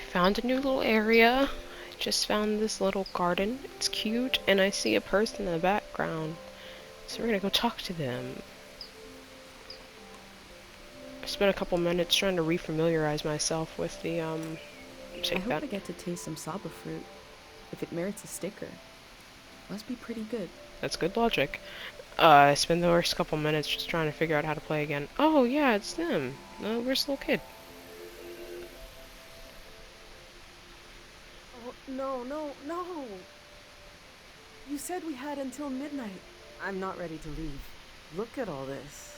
found a new little area. I just found this little garden. It's cute, and I see a person in the background. So we're gonna go talk to them. I spent a couple minutes trying to refamiliarize myself with the, I take hope that. I get to taste some saba fruit. If it merits a sticker, must be pretty good. That's good logic. I spent the first couple minutes just trying to figure out how to play again. Oh, yeah, it's them. Where's the little kid? Oh, no, no, no! You said we had until midnight. I'm not ready to leave. Look at all this.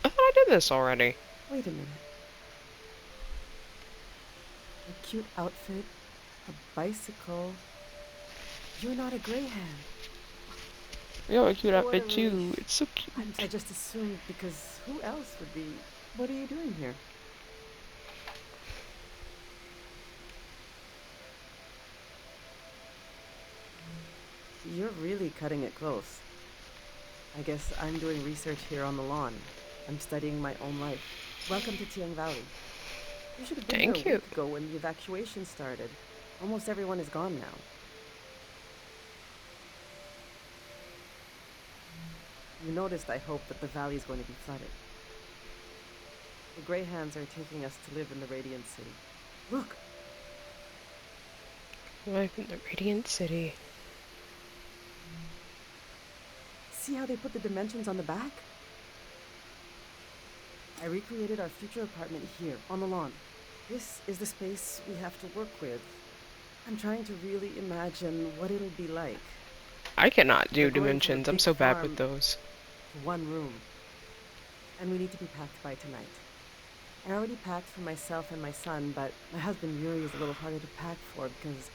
I thought I did this already. Wait a minute. A cute outfit, a bicycle. You're not a Greyhound. You have a cute What a outfit too. relief. It's so cute. I just assumed because who else would be. What are you doing here? You're really cutting it close. I guess I'm doing research here on the lawn. I'm studying my own life. Welcome to Tiang Valley. You should have been here a Thank you. week ago when the evacuation started. Almost everyone is gone now. You noticed, I hope, that the valley is going to be flooded. The Greyhands are taking us to live in the Radiant City. Look! Life in the Radiant City. See how they put the dimensions on the back? I recreated our future apartment here, on the lawn. This is the space we have to work with. I'm trying to really imagine what it'll be like. I cannot We're do going from a dimensions. I'm big so bad with farm those. to one room. And we need to be packed by tonight. I already packed for myself and my son, but my husband Yuri is a little harder to pack for because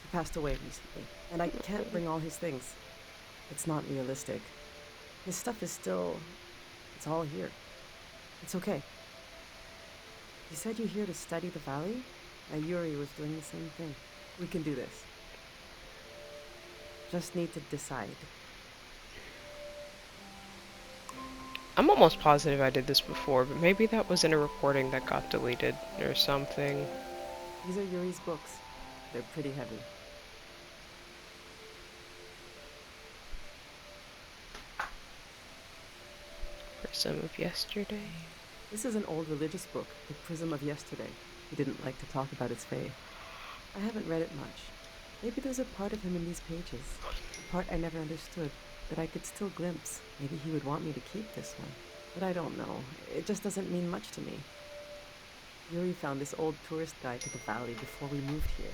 he passed away recently. And I can't bring all his things. It's not realistic. His stuff is still... it's all here. It's okay. You said you're here to study the valley? And Yuri was doing the same thing. We can do this. Just need to decide. I'm almost positive I did this before, but maybe that was in a recording that got deleted or something. These are Yuri's books. They're pretty heavy. Prism of Yesterday. This is an old religious book, The Prism of Yesterday. He didn't like to talk about his faith. I haven't read it much. Maybe there's a part of him in these pages, a part I never understood, that I could still glimpse. Maybe he would want me to keep this one. But I don't know. It just doesn't mean much to me. Yuri found this old tourist guide to the valley before we moved here.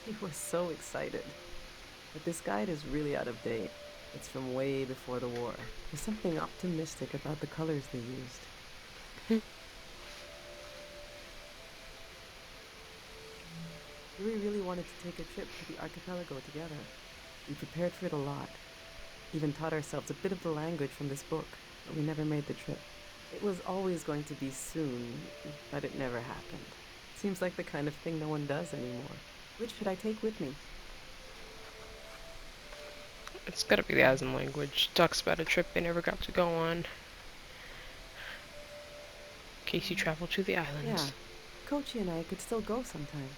He was so excited. But this guide is really out of date. It's from way before the war. There's something optimistic about the colors they used. Yuri really wanted to take a trip to the archipelago together. We prepared for it a lot. Even taught ourselves a bit of the language from this book, but we never made the trip. It was always going to be soon, but it never happened. Seems like the kind of thing no one does anymore. Which should I take with me? It's gotta be the Aslan language. Talks about a trip they never got to go on. In case you travel to the islands. Yeah, Kochi and I could still go sometime.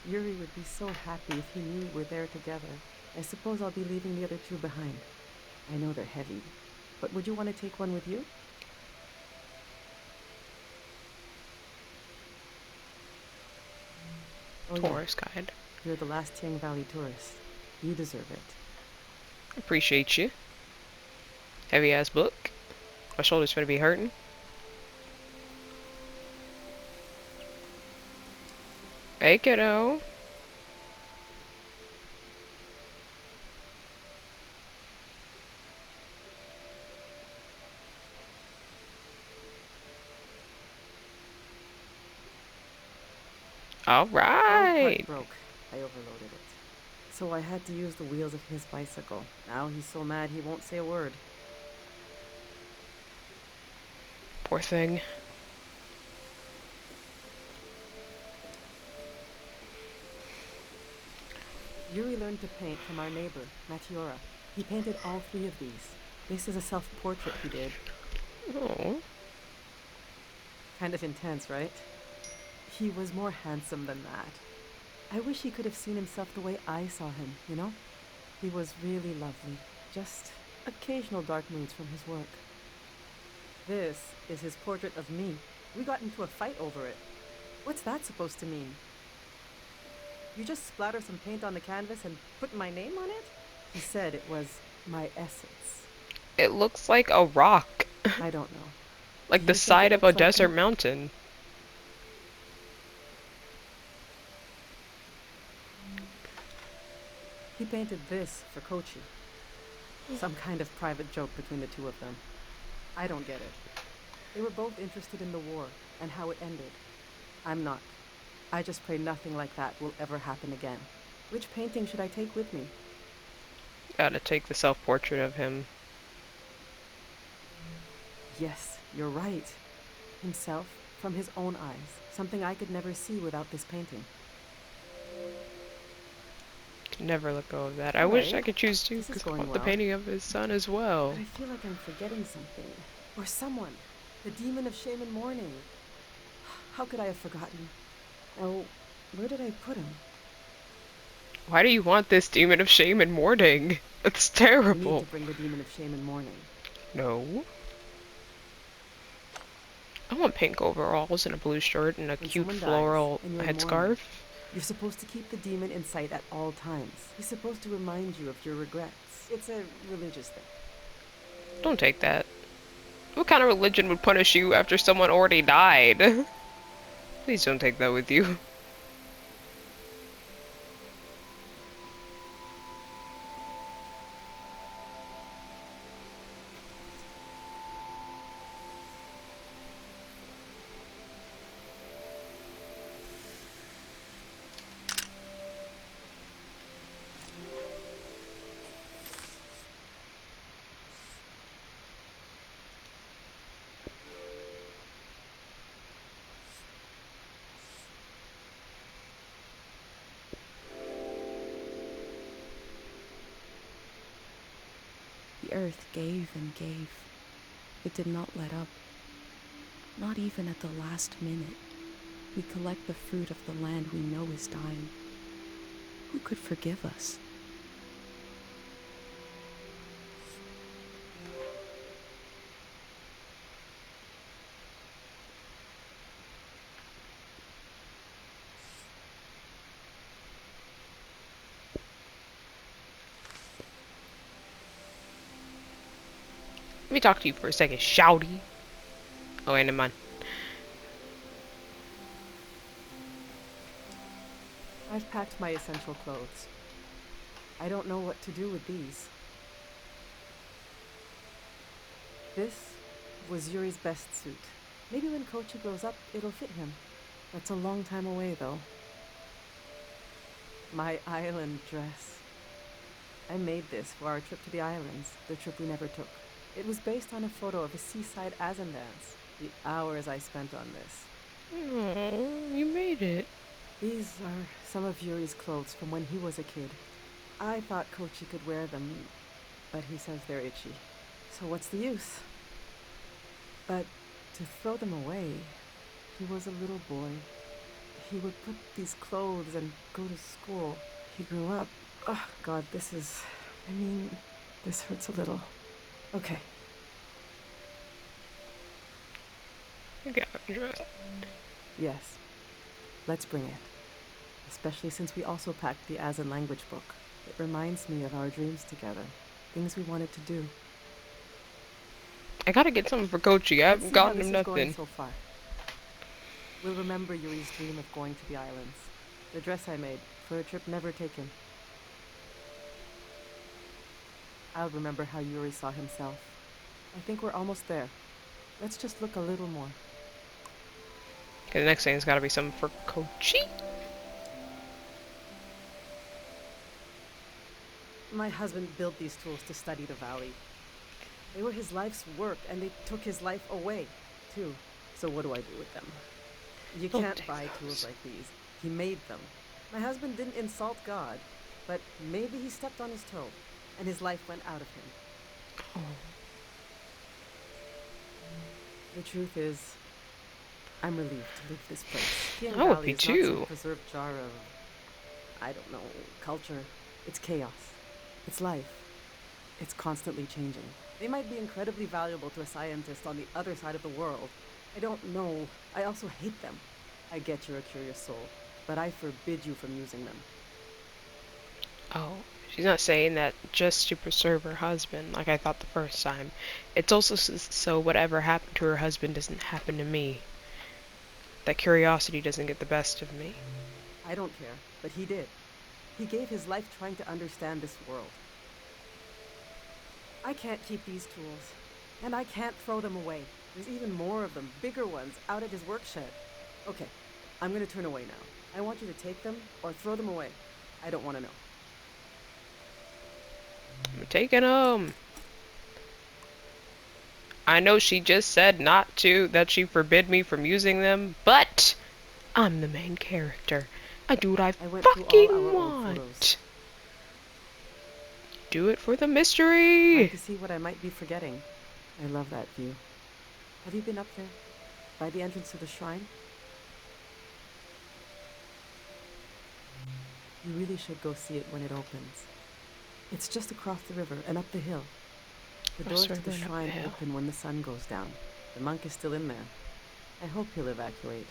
Yuri would be so happy if he knew we're there together. I suppose I'll be leaving the other two behind. I know they're heavy, but would you want to take one with you? Oh yeah, Tourist guide. you're the last Tiang Valley tourist. You deserve it. Appreciate you. Heavy ass book. My shoulder's gonna be hurting. Hey kiddo. Our part Alright. broke. I overloaded it. So I had to use the wheels of his bicycle. Now he's so mad he won't say a word. Poor thing. Yuri learned to paint from our neighbor, Matiora. He painted all three of these. This is a self-portrait he did. Oh. Kind of intense, right? He was more handsome than that. I wish he could have seen himself the way I saw him, you know? He was really lovely. Just occasional dark moods from his work. This is his portrait of me. We got into a fight over it. What's that supposed to mean? You just splatter some paint on the canvas and put my name on it? He said it was my essence. It looks like a rock. I don't know. Like Do the you think side it of a looks like desert me? mountain. He painted this for Kochi. Some kind of private joke between the two of them. I don't get it. They were both interested in the war and how it ended. I'm not. I just pray nothing like that will ever happen again. Which painting should I take with me? Gotta take the self-portrait of him. Yes, you're right. Himself, from his own eyes. Something I could never see without this painting. Can never let go of that. I wish I Alright, could choose to, this is because I going want the well. painting of his son as well. But I feel like I'm forgetting something. Or someone. The demon of shame and mourning. How could I have forgotten? Oh, where did I put him? Why do you want this demon of shame and mourning? It's We need terrible. to bring the demon of shame and mourning. No. I want pink overalls and a blue shirt and a When cute someone dies floral and you're in mourning, headscarf. you're supposed to keep the demon in sight at all times. He's supposed to remind you of your regrets. It's a religious thing. Don't take that. What kind of religion would punish you after someone already died? Please don't take that with you. The earth gave and gave. It did not let up. Not even at the last minute. We collect the fruit of the land we know is dying. Who could forgive us? Let me talk to you for a second, shouty. Oh, wait, never mind. I've packed my essential clothes. I don't know what to do with these. This was Yuri's best suit. Maybe when Kochi grows up, it'll fit him. That's a long time away, though. My island dress. I made this for our trip to the islands, the trip we never took. It was based on a photo of a seaside Azan dance. The hours I spent on this. Oh, you made it. These are some of Yuri's clothes from when he was a kid. I thought Kochi could wear them, but he says they're itchy. So what's the use? But to throw them away, he was a little boy. He would put these clothes and go to school. He grew up. Oh, God, this hurts a little. Okay. You got your dress. Yes. Let's bring it. Especially since we also packed the Azan language book. It reminds me of our dreams together. Things we wanted to do. I gotta get something for Kochi. I Let's haven't see how gotten this him is going nothing. so far. We'll remember Yuri's dream of going to the islands. The dress I made for a trip never taken. I'll remember how Yuri saw himself. I think we're almost there. Let's just look a little more. Okay, the next thing's gotta be something for Kochi. My husband built these tools to study the valley. They were his life's work, and they took his life away, too. So what do I do with them? You Don't can't take buy those. tools like these. He made them. My husband didn't insult God, but maybe he stepped on his toe, and his life went out of him. Oh. The truth is, I'm relieved to leave this place. Tiang I would Valley be is not some too. preserved jar of, I don't know, culture. It's chaos. It's life. It's constantly changing. They might be incredibly valuable to a scientist on the other side of the world. I don't know. I also hate them. I get you're a curious soul, but I forbid you from using them. Oh, she's not saying that just to preserve her husband, like I thought the first time. It's also so whatever happened to her husband doesn't happen to me. That curiosity doesn't get the best of me. I don't care, but he did. He gave his life trying to understand this world. I can't keep these tools, and I can't throw them away. There's even more of them, bigger ones, out at his work shed. Okay, I'm gonna turn away now. I want you to take them or throw them away. I don't want to know. I'm taking them. I know she just said not to, that she forbid me from using them, but I'm the main character. I do what I went through all our fucking old want. photos. Do it for the mystery. Like to see what I might be forgetting. I love that view. Have you been up there? By the entrance to the shrine? You really should go see it when it opens. It's just across the river and up the hill. The doors to the shrine open when the sun goes down. The monk is still in there. I hope he'll evacuate.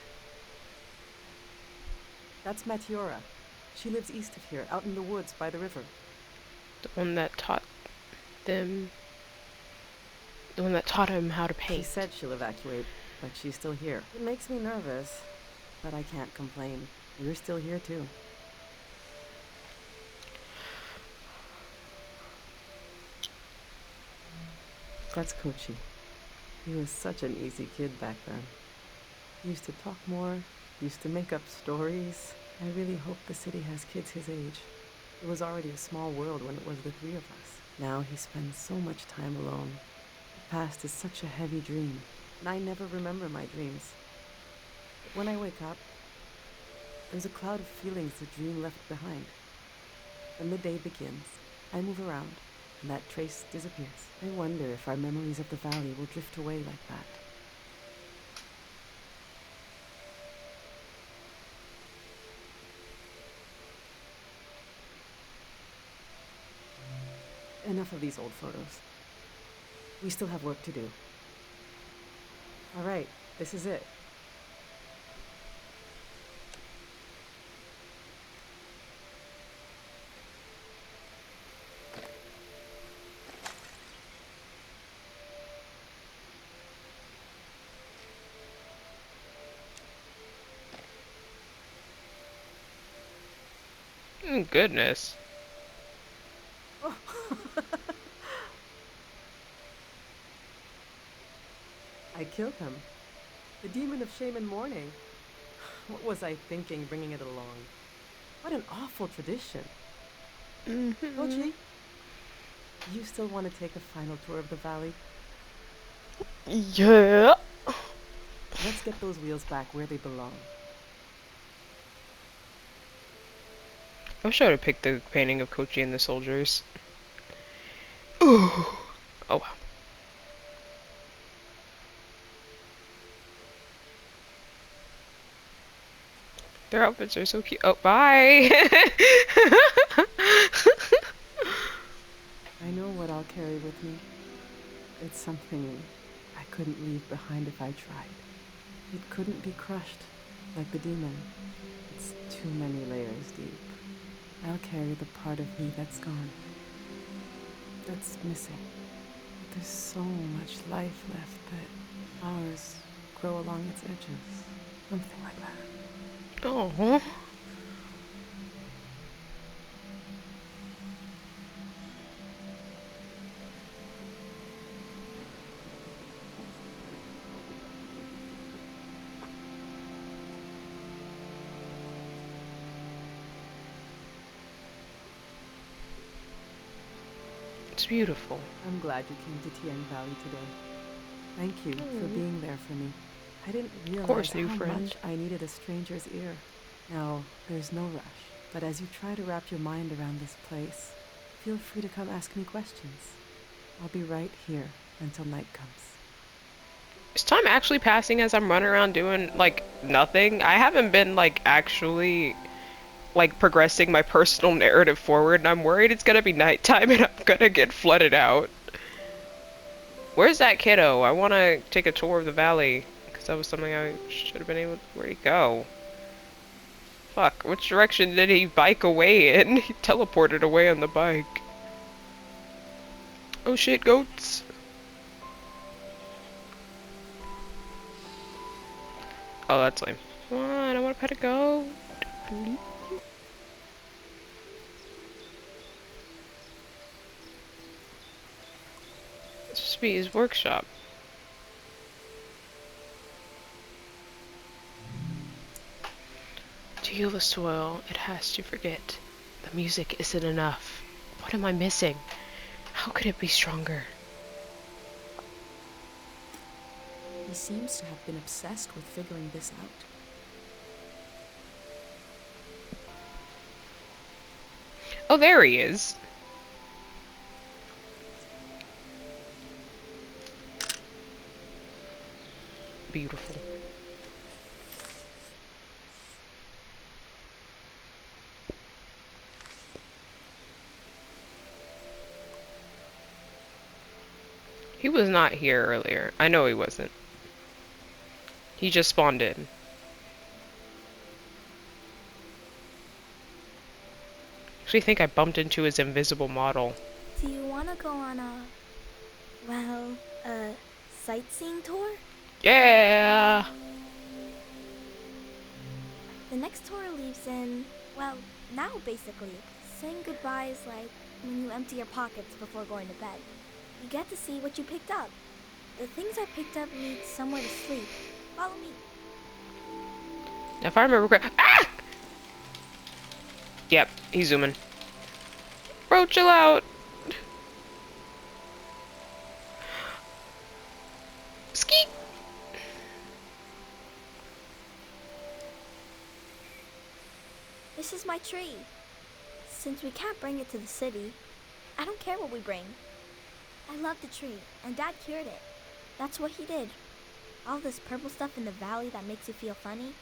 That's Matiora. She lives east of here, out in the woods by the river. The one that taught them... The one that taught him how to paint. She said she'll evacuate, but she's still here. It makes me nervous, but I can't complain. You're still here too. That's Kochi. He was such an easy kid back then. He used to talk more, used to make up stories. I really hope the city has kids his age. It was already a small world when it was the three of us. Now he spends so much time alone. The past is such a heavy dream, and I never remember my dreams. But when I wake up, there's a cloud of feelings the dream left behind. Then the day begins. I move around, and that trace disappears. I wonder if our memories of the valley will drift away like that. Enough of these old photos. We still have work to do. All right, this is it. Goodness. Oh. I killed him. The demon of shame and mourning. What was I thinking bringing it along? What an awful tradition. Kochi, you still want to take a final tour of the valley? Yeah. Let's get those wheels back where they belong. I wish I would have picked the painting of Kochi and the soldiers. Ooh. Oh wow. Their outfits are so cute. Oh, bye! I know what I'll carry with me. It's something I couldn't leave behind if I tried. It couldn't be crushed, like the demon. It's too many layers deep. I'll carry the part of me that's gone. That's missing. But there's so much life left that ours grow along its edges. Something like that. Oh. It's beautiful. I'm glad you came to Tiang Valley today. Thank you for being there for me. I didn't realize how much I needed a stranger's ear. Now, there's no rush, but as you try to wrap your mind around this place, feel free to come ask me questions. I'll be right here until night comes. Is time actually passing as I'm running around doing, like, nothing? I haven't been, like, actually, like, progressing my personal narrative forward, and I'm worried it's gonna be nighttime and I'm gonna get flooded out. Where's that kiddo? I want to take a tour of the valley, because that was something I should have been able to... Where'd he go? Fuck, which direction did he bike away in? He teleported away on the bike. Oh shit, goats! Oh, that's lame. Come on, I want to pet a goat. This must be his workshop. To heal the soil, it has to forget. The music isn't enough. What am I missing? How could it be stronger? He seems to have been obsessed with figuring this out. Oh, there he is. Beautiful. He was not here earlier. I know he wasn't. He just spawned in. Actually think I bumped into his invisible model. Do you want to go on a sightseeing tour? Yeah! The next tour leaves in, well, now basically. Saying goodbye is like when you empty your pockets before going to bed. You get to see what you picked up. The things I picked up need somewhere to sleep. Follow me. If I remember correctly. Ah! Yep, he's zooming. Bro, chill out! Skeet! This is my tree. Since we can't bring it to the city, I don't care what we bring. I love the tree, and Dad cured it. That's what he did. All this purple stuff in the valley that makes you feel funny.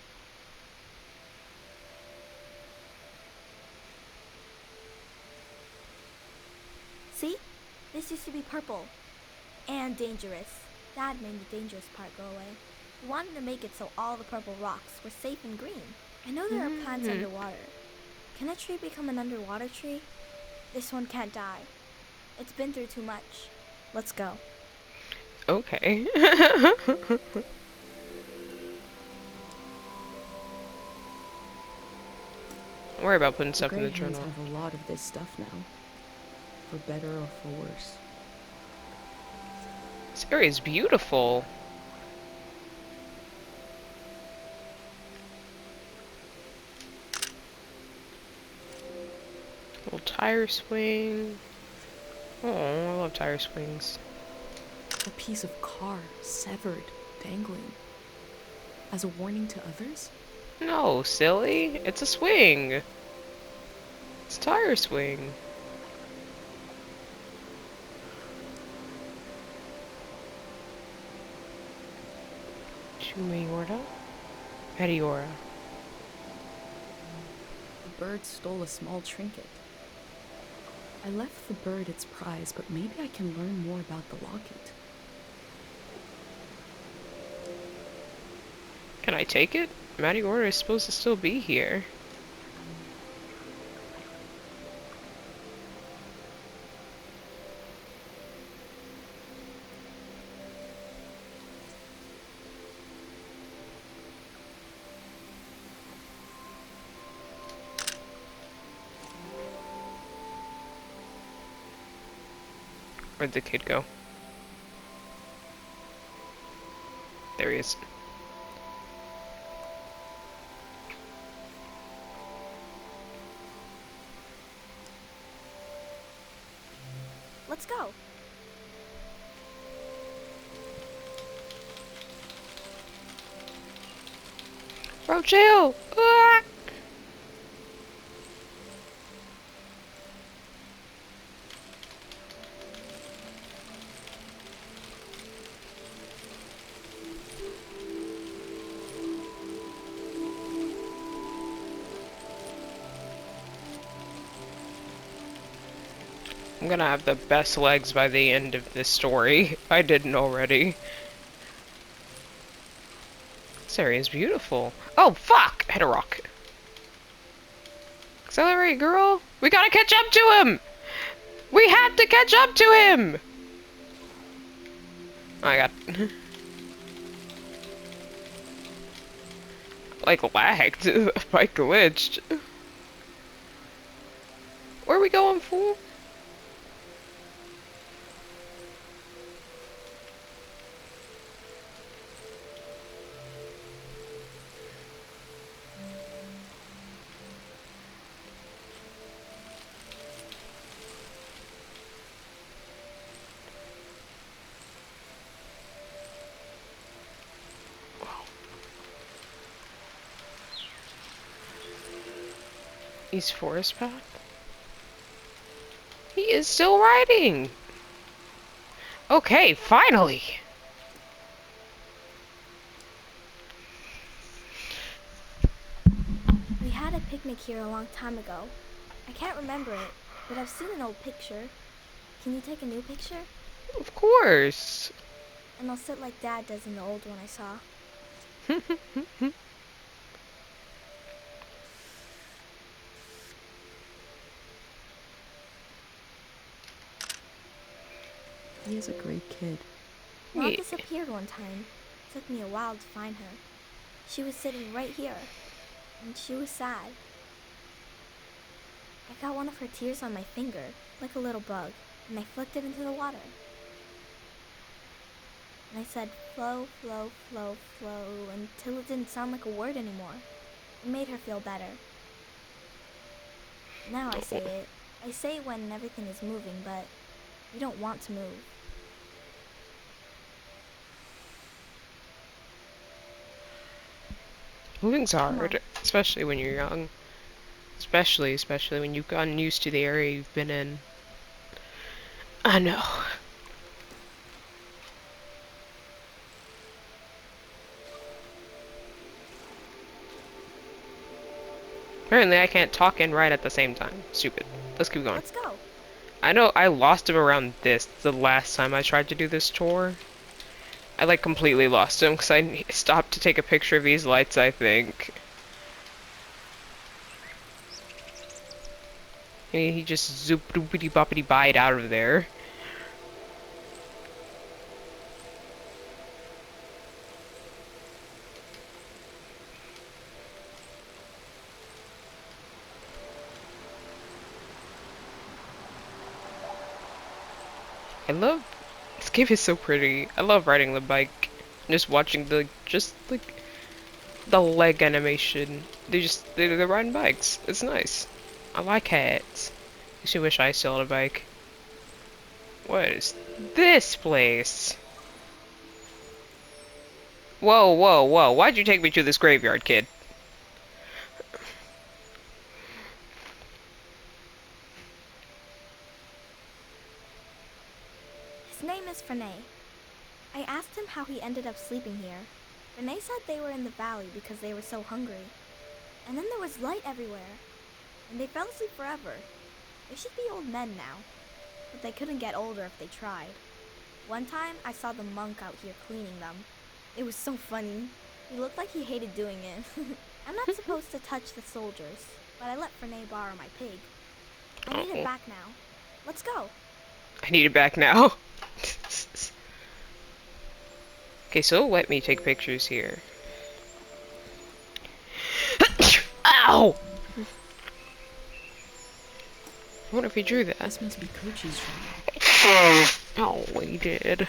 See? This used to be purple. And dangerous. Dad made the dangerous part go away. He wanted to make it so all the purple rocks were safe and green. I know there are plants underwater. Can a tree become an underwater tree? This one can't die. It's been through too much. Let's go. Okay. Don't worry about putting stuff in the Greyhounds journal. have a lot of this stuff now, for better or for worse. This area is beautiful. Little tire swing. Oh, I love tire swings. A piece of car severed, dangling. As a warning to others? No, silly. It's a swing. It's a tire swing. Chumayorta? Petiora. The bird stole a small trinket. I left the bird its prize, but maybe I can learn more about the locket. Can I take it? Petiora is supposed to still be here. Where'd the kid go? There he is. Let's go. Bro, chill! Ah! I'm gonna have the best legs by the end of this story. I didn't already. This area is beautiful. Oh, fuck! I hit a rock. Accelerate, girl! We gotta catch up to him! We have to catch up to him! Oh my god. Like, lagged. Bike glitched. Where are we going, fool? East Forest Path? He is still riding! Okay, finally! We had a picnic here a long time ago. I can't remember it, but I've seen an old picture. Can you take a new picture? Of course! And I'll sit like Dad does in the old one I saw. He is a great kid. Mom Yeah. disappeared one time. It took me a while to find her. She was sitting right here, and she was sad. I got one of her tears on my finger, like a little bug, and I flicked it into the water. And I said, flow, flow, flow, flow, until it didn't sound like a word anymore. It made her feel better. Now I say it. I say it when everything is moving, but you don't want to move. Moving's Come hard, on. especially when you're young. Especially when you've gotten used to the area you've been in. I know. Apparently I can't talk and ride at the same time. Stupid. Let's keep going. Let's go. I know I lost him around this the last time I tried to do this tour. I like completely lost him because I stopped to take a picture of these lights, I think. And he just zoop doopity boppity bide out of there. This game is so pretty. I love riding the bike. Just watching the leg animation. They're riding bikes. It's nice. I like it. Makes me wish I still had a bike. What is this place? Whoa, whoa, whoa. Why'd you take me to this graveyard, kid? His name is Fernay. I asked him how he ended up sleeping here. Fernay said they were in the valley because they were so hungry. And then there was light everywhere. And they fell asleep forever. They should be old men now. But they couldn't get older if they tried. One time, I saw the monk out here cleaning them. It was so funny. He looked like he hated doing it. I'm not supposed to touch the soldiers, but I let Fernay borrow my pig. I need it back now. Let's go. I need it back now. Okay, so let me take pictures here. Ow! I wonder if he drew that. This must be Kochi's drawing. Oh, he did.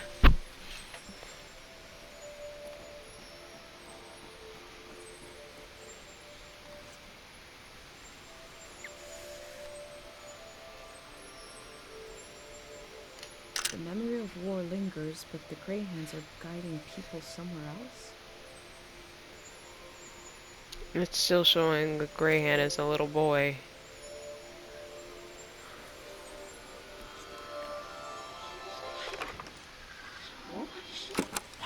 The memory of war lingers, but the Grey Hands are guiding people somewhere else. It's still showing the Grey Hand as a little boy.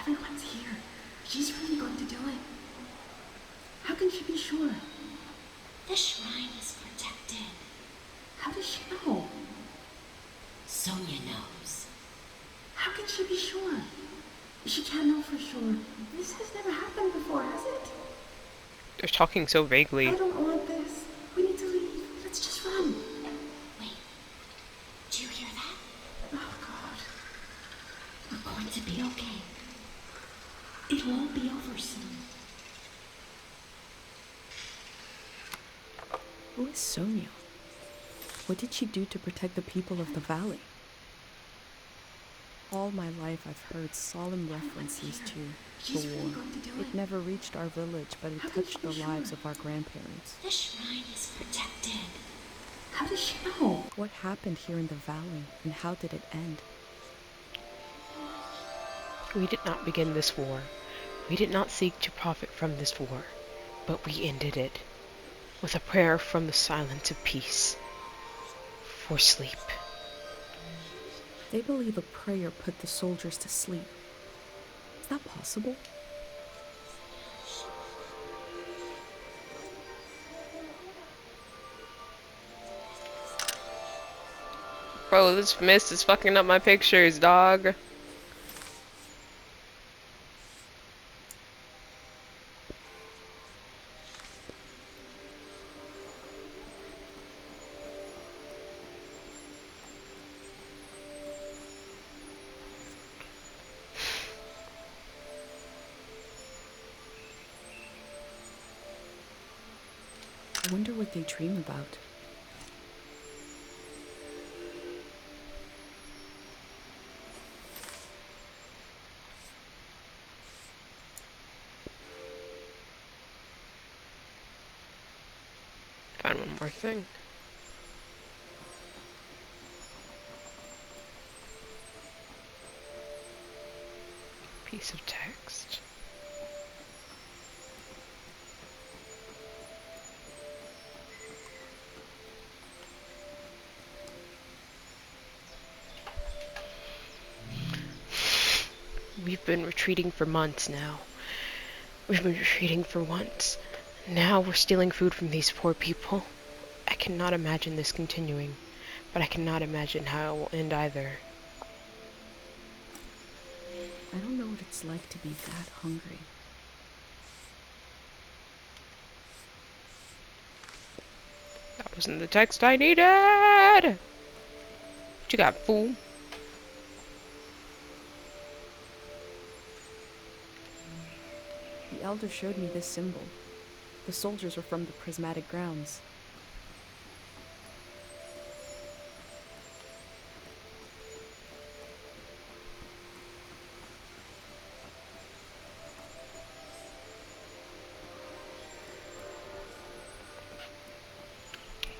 Everyone's here. She's really going to do it. How can she be sure? The shrine is protected. How does she know? Sonia knows. How can she be sure? She can't know for sure. This has never happened before, has it? They're talking so vaguely. I don't want this. We need to leave. Let's just run. Wait. Do you hear that? Oh, God. We're going to be okay. It will all be over soon. Who is Sonia? What did she do to protect the people of the valley? All my life I've heard solemn references to She's the really war. going to do It never reached our village, but it How can touched she the be lives sure? of our grandparents. The shrine is protected. How does she know? What happened here in the valley, and how did it end? We did not begin this war. We did not seek to profit from this war, but we ended it with a prayer from the silence of peace for sleep. They believe a prayer put the soldiers to sleep. Is that possible? Bro, this mist is fucking up my pictures, dog. I wonder what they dream about. Find one more thing. Piece of text. We've been retreating for months now. We've been retreating for months. Now we're stealing food from these poor people. I cannot imagine this continuing, but I cannot imagine how it will end either. I don't know what it's like to be that hungry. That wasn't the text I needed! What you got, fool? The elder showed me this symbol. The soldiers were from the prismatic grounds.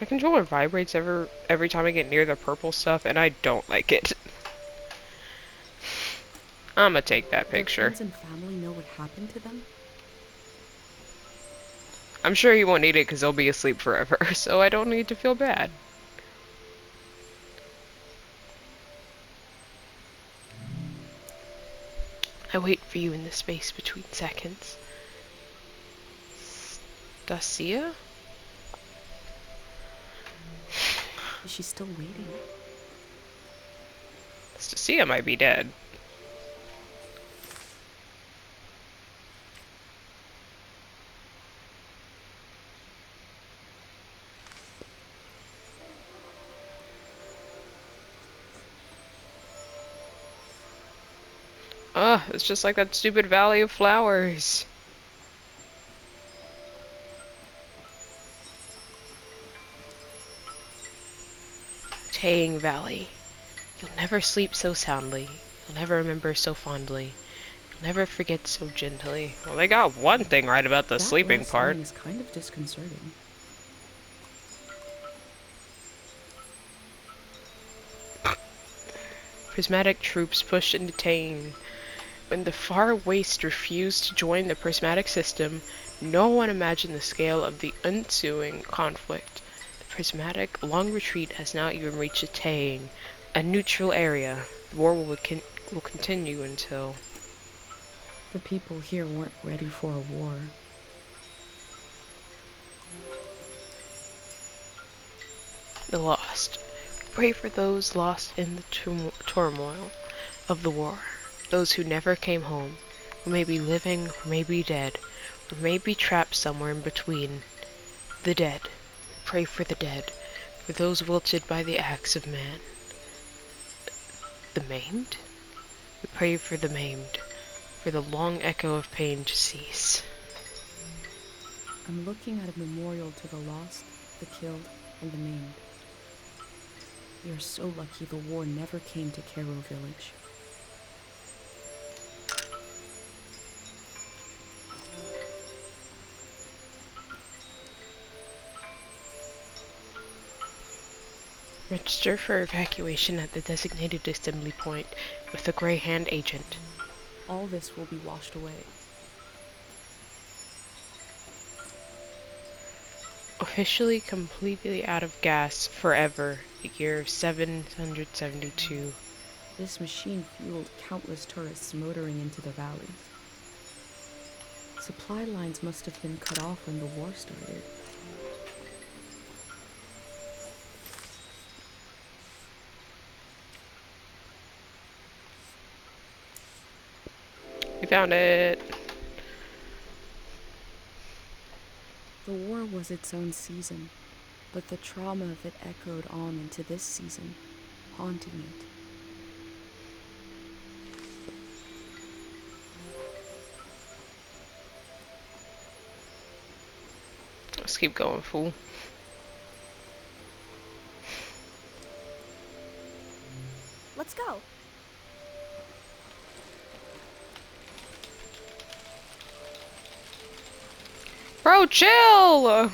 My controller vibrates every time I get near the purple stuff, and I don't like it. I'ma take that Their picture. friends and family know what happened to them? I'm sure he won't need it because he'll be asleep forever, so I don't need to feel bad. I wait for you in the space between seconds. Stacia? Is she still waiting? Stacia might be dead. Ugh, it's just like that stupid Valley of Flowers. Taying Valley. You'll never sleep so soundly. You'll never remember so fondly. You'll never forget so gently. Well, they got one thing right about the That sleeping last part. line is kind of disconcerting. Prismatic troops pushed into Taying. When the Far West refused to join the prismatic system, no one imagined the scale of the ensuing conflict. The prismatic long retreat has now even reached Taying, a neutral area. The war will continue until... The people here weren't ready for a war. The lost. Pray for those lost in the turmoil of the war, those who never came home, who may be living or may be dead, or may be trapped somewhere in between. The dead. Pray for the dead, for those wilted by the axe of man. The maimed? We pray for the maimed, for the long echo of pain to cease. I'm looking at a memorial to the lost, the killed, and the maimed. We are so lucky the war never came to Cairo Village. Register for evacuation at the designated assembly point with the Greyhound agent. All this will be washed away. Officially completely out of gas forever, the year of 772. This machine fueled countless tourists motoring into the valleys. Supply lines must have been cut off when the war started. We found it! The war was its own season, but the trauma of it echoed on into this season, haunting it. Let's keep going, fool. Let's go. Bro, chill! Oh,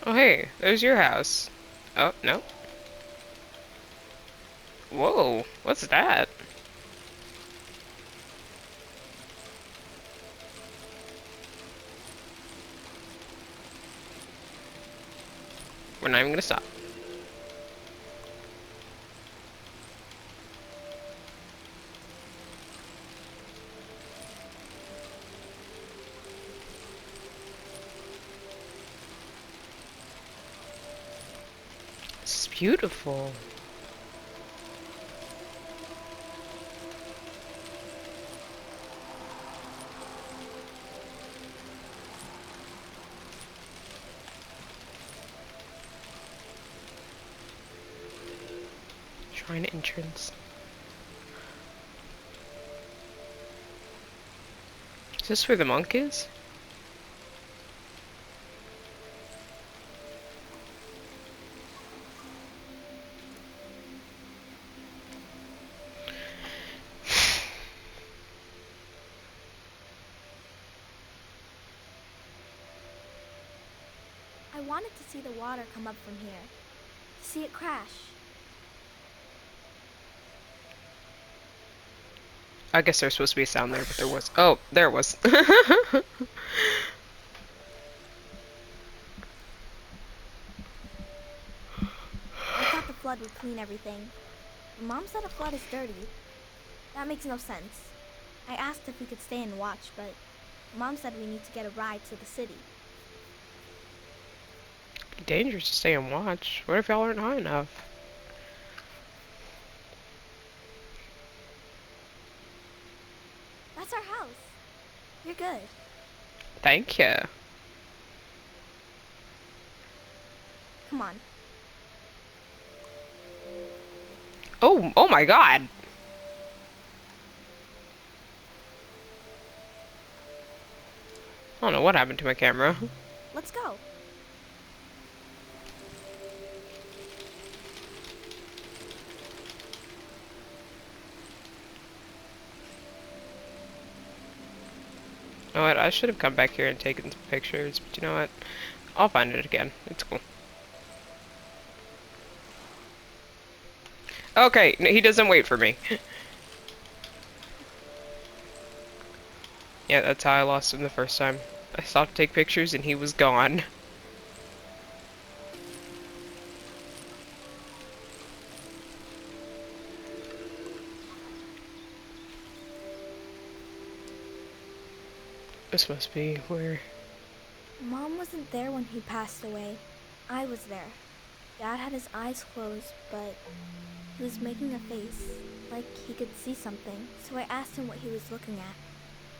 hey, there's your house. Oh, no. Whoa, what's that? We're not even gonna stop. This is beautiful. Shrine entrance. Is this where the monk is? I wanted to see the water come up from here. To see it crash. I guess there's supposed to be a sound there, but there was. Oh, there it was. I thought the flood would clean everything. But Mom said a flood is dirty. That makes no sense. I asked if we could stay and watch, but Mom said we need to get a ride to the city. Dangerous to stay and watch. What if y'all aren't high enough? That's our house. You're good. Thank you. Come on. Oh my god. I don't know what happened to my camera. Let's go. You know what? I should have come back here and taken some pictures, but you know what? I'll find it again. It's cool. Okay, he doesn't wait for me. Yeah, that's how I lost him the first time. I stopped to take pictures and he was gone. This must be where Mom wasn't there when he passed away. I was there. Dad had his eyes closed, but he was making a face, like he could see something. So I asked him what he was looking at.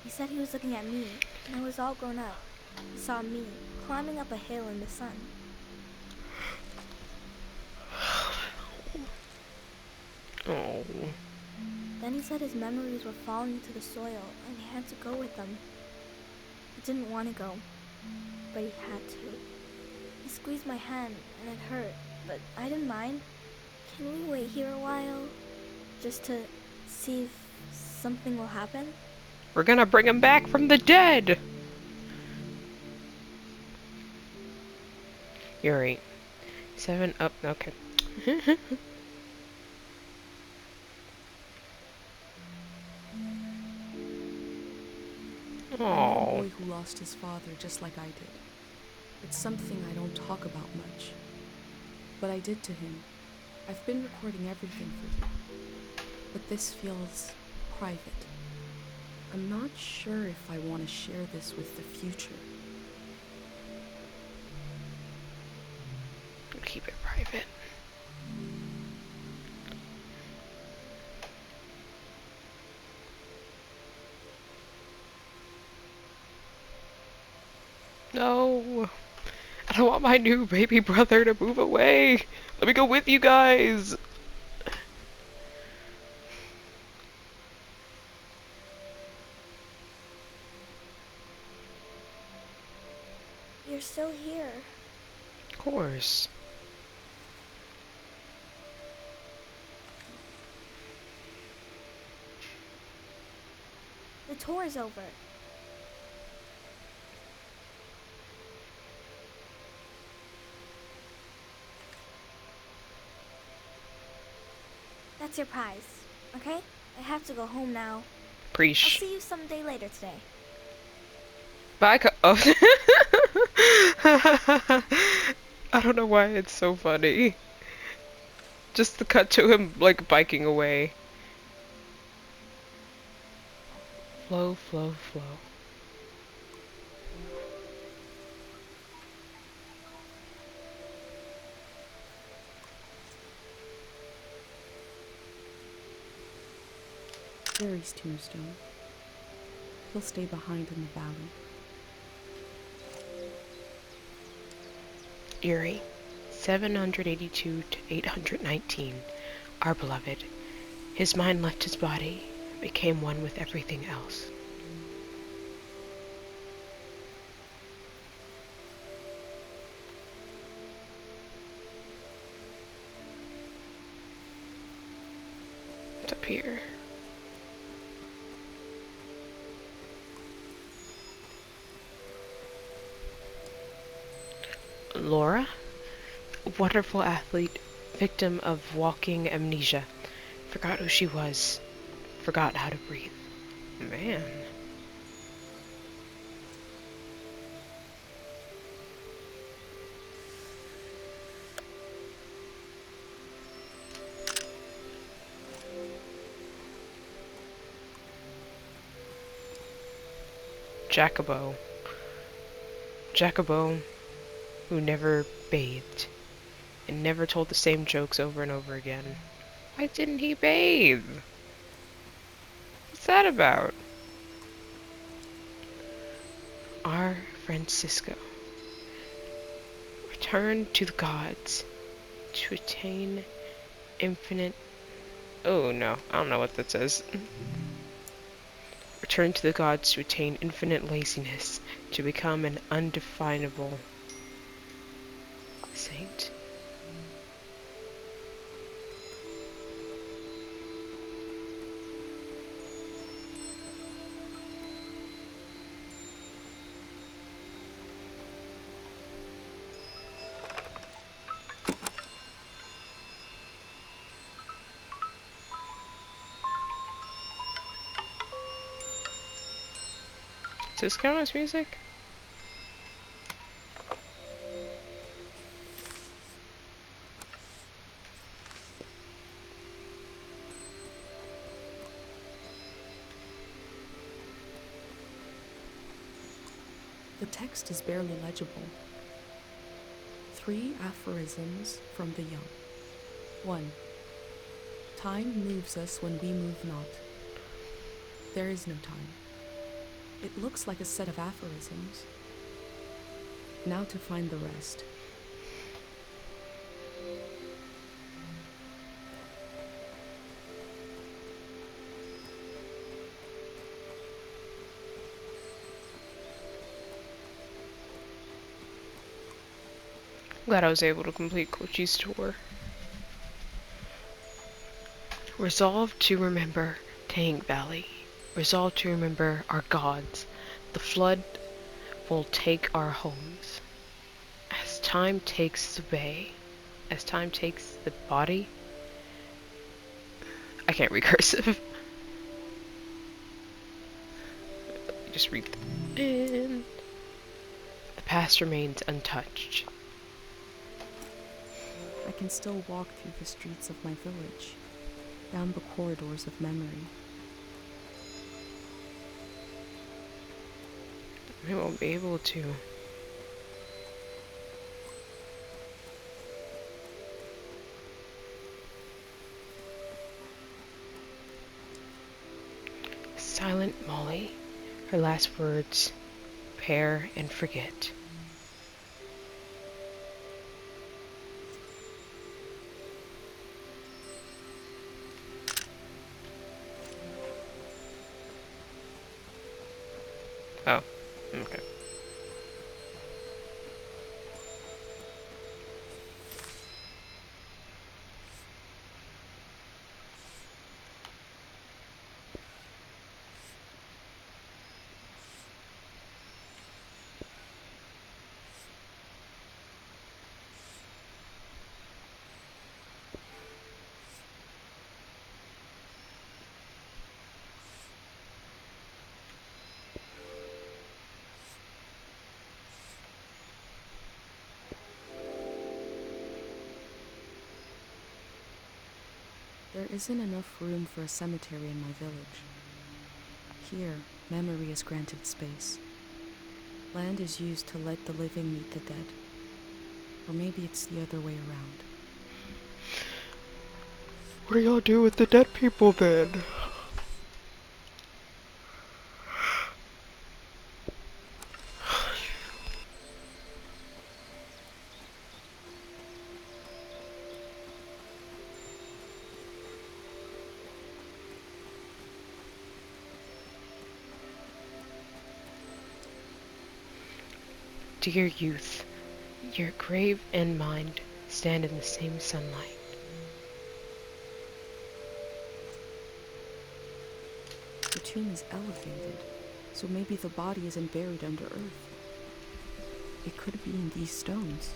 He said he was looking at me, and I was all grown up. He saw me climbing up a hill in the sun. Oh. Then he said his memories were falling into the soil, and he had to go with them. He didn't want to go, but he had to. He squeezed my hand, and it hurt, but I didn't mind. Can we wait here a while, just to see if something will happen? We're gonna bring him back from the dead! Yuri. 7 up, okay. I know a boy who lost his father just like I did. It's something I don't talk about much. But I did to him. I've been recording everything for you. But this feels private. I'm not sure if I want to share this with the future. Keep it private. No! I don't want my new baby brother to move away! Let me go with you guys! You're still here. Of course. The tour is over. That's your prize, okay? I have to go home now. I'll Preach. see you someday later today. Bye, oh. I don't know why it's so funny. Just the cut to him, like, biking away. Flow, flow, flow. Yuri's tombstone. He'll stay behind in the valley. Yuri, 782 to 819, our beloved. His mind left his body, became one with everything else. What's up here? Laura? Wonderful athlete, victim of walking amnesia. Forgot who she was. Forgot how to breathe. Man. Jacobo. Jacobo, who never bathed and never told the same jokes over and over again. Why didn't he bathe? What's that about? Our Francisco. Return to the gods to attain infinite... Oh no, I don't know what that says. Return to the gods to attain infinite laziness, to become an undefinable saint. Does this count as music? The text is barely legible. 3 aphorisms from the young. 1. Time moves us when we move not. There is no time. It looks like a set of aphorisms. Now to find the rest. Glad I was able to complete Kochi's tour. Resolve to remember Tang Valley. Resolve to remember our gods. The flood will take our homes. As time takes the bay, as time takes the body. I can't read cursive. Just read and the past remains untouched. I can still walk through the streets of my village, down the corridors of memory. I won't be able to. Silent Molly. Her last words, pair and forget. Oh, okay. There isn't enough room for a cemetery in my village. Here, memory is granted space. Land is used to let the living meet the dead. Or maybe it's the other way around. What do y'all do with the dead people then? Dear youth, your grave and mind stand in the same sunlight. The tomb is elevated, so maybe the body isn't buried under earth. It could be in these stones.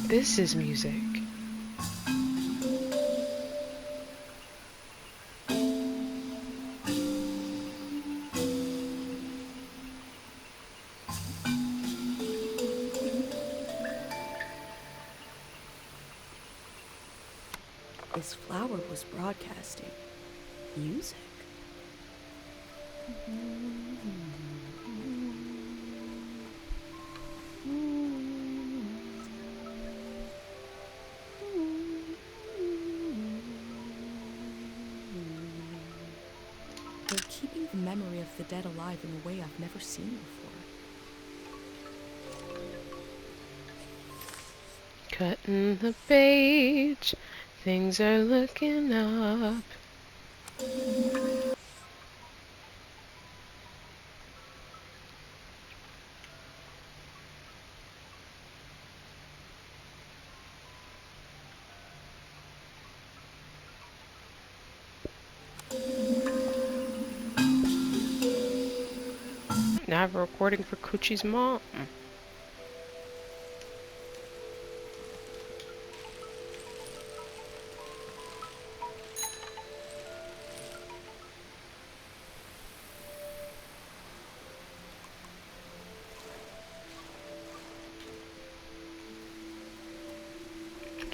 This is music. This flower was broadcasting music. They're keeping the memory of the dead alive in a way I've never seen before. Cutting the page, things are looking up. Now I have a recording for Coochie's mom.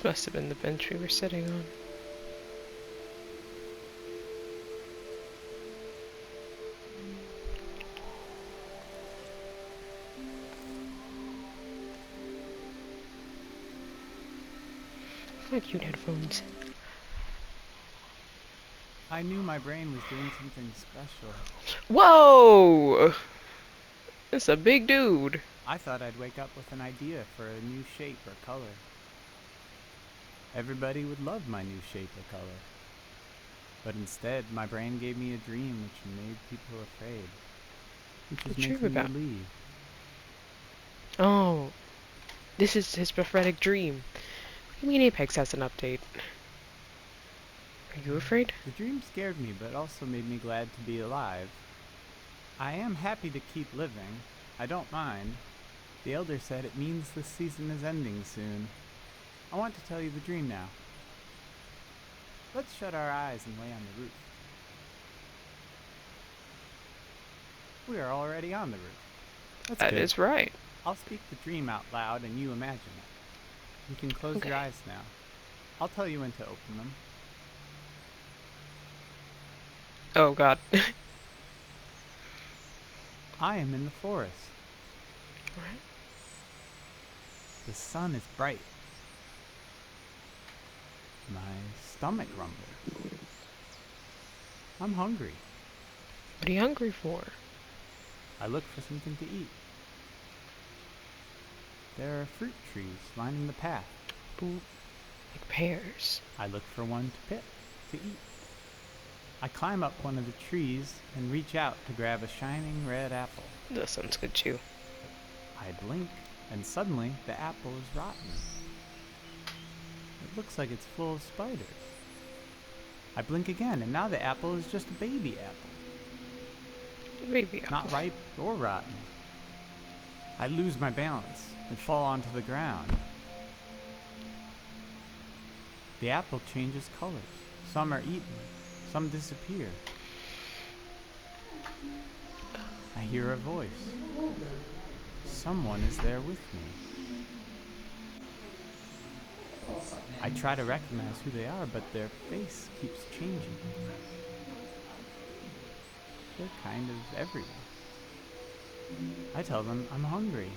Must have been the bench we were sitting on. My cute headphones. I knew my brain was doing something special. Whoa! It's a big dude. I thought I'd wake up with an idea for a new shape or color. Everybody would love my new shape or color. But instead, my brain gave me a dream which made people afraid. Which was What dream making me about? leave. Oh, this is his prophetic dream. What do you mean Apex has an update? Are you afraid? The dream scared me, but also made me glad to be alive. I am happy to keep living. I don't mind. The Elder said it means this season is ending soon. I want to tell you the dream now. Let's shut our eyes and lay on the roof. We are already on the roof. That's That good. is right. I'll speak the dream out loud and you imagine it. You can close your Okay. eyes now. I'll tell you when to open them. Oh god. I am in the forest. Alright. The sun is bright. My stomach rumbles. I'm hungry. What are you hungry for? I look for something to eat. There are fruit trees lining the path. Ooh, like pears. I look for one to pick, to eat. I climb up one of the trees and reach out to grab a shining red apple. That sounds good too. I blink, and suddenly the apple is rotten. It looks like it's full of spiders. I blink again, and now the apple is just a baby apple. Baby apple. Not ripe or rotten. I lose my balance and fall onto the ground. The apple changes colors. Some are eaten, some disappear. I hear a voice. Someone is there with me. I try to recognize who they are, but their face keeps changing. They're kind of everywhere. I tell them I'm hungry.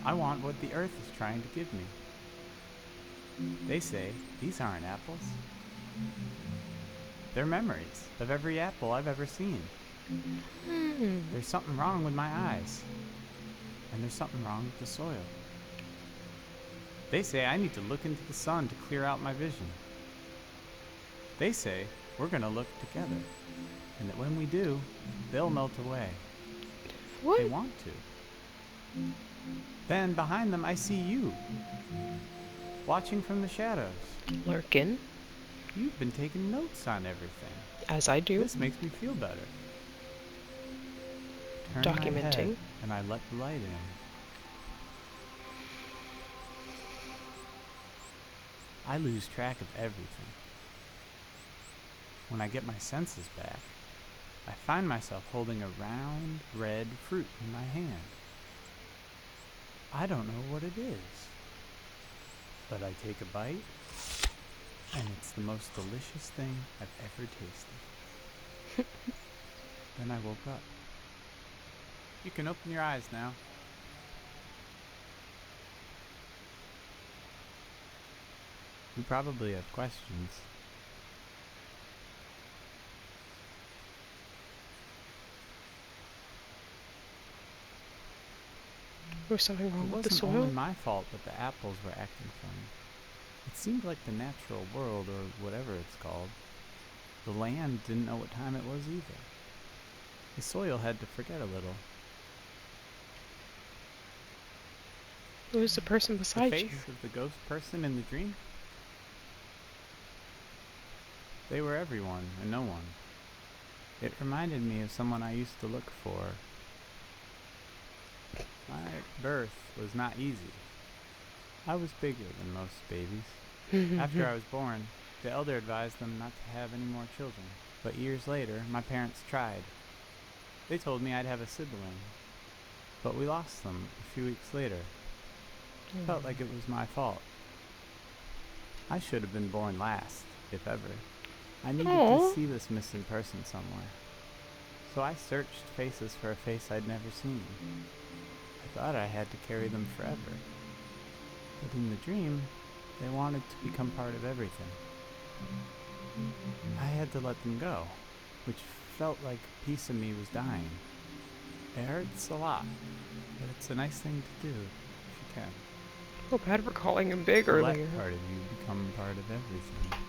I want what the earth is trying to give me. They say, these aren't apples. They're memories of every apple I've ever seen. There's something wrong with my eyes. And there's something wrong with the soil. They say I need to look into the sun to clear out my vision. They say we're going to look together. And that when we do, they'll melt away. What? They want to. Then behind them I see you. Watching from the shadows. Lurkin, You've been taking notes on everything. as I do. This makes me feel better. Turn my Documenting. head, and I let the light in. I lose track of everything. When I get my senses back, I find myself holding a round, red fruit in my hand. I don't know what it is, but I take a bite, and it's the most delicious thing I've ever tasted. Then I woke up. You can open your eyes now. You probably have questions. There was something wrong It with the wasn't soil. only my fault that the apples were acting funny. It seemed like the natural world, or whatever it's called, the land didn't know what time it was either. The soil had to forget a little. Who was the person The beside face you? of the ghost person in the dream? They were everyone and no one. It reminded me of someone I used to look for. My birth was not easy. I was bigger than most babies. After I was born, the elder advised them not to have any more children. But years later, my parents tried. They told me I'd have a sibling. But we lost them a few weeks later. Felt like it was my fault. I should have been born last, if ever. I needed Aw. to see this missing person somewhere. So I searched faces for a face I'd never seen. I thought I had to carry them forever. But in the dream, they wanted to become part of everything. I had to let them go, which felt like a piece of me was dying. It hurts a lot, but it's a nice thing to do if you can. Oh, bad for calling him big To let earlier. part of you become part of everything.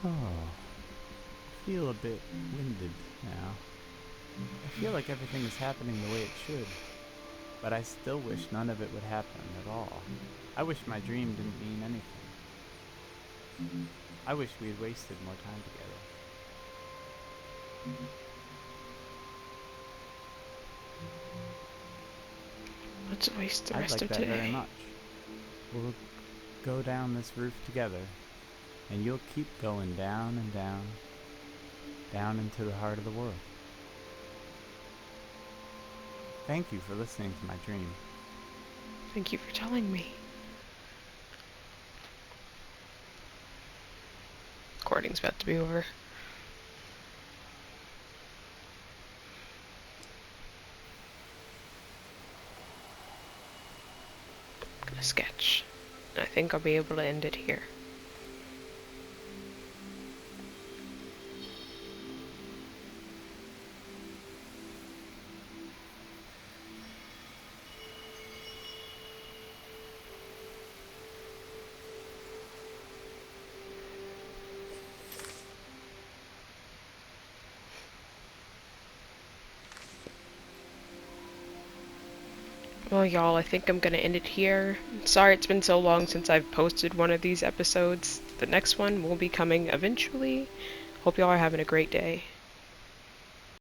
Oh, I feel a bit winded now. I feel like everything is happening the way it should, but I still wish none of it would happen at all. I wish my dream didn't mean anything. I wish we had wasted more time together. Let's waste the I'd rest like of that today. very much. We'll go down this roof together, and you'll keep going down and down, down into the heart of the world. Thank you for listening to my dream. Thank you for telling me. Recording's about to be over. I'm gonna sketch. I think I'll be able to end it here. Well, y'all, I think I'm gonna end it here. Sorry it's been so long since I've posted one of these episodes. The next one will be coming eventually. Hope y'all are having a great day.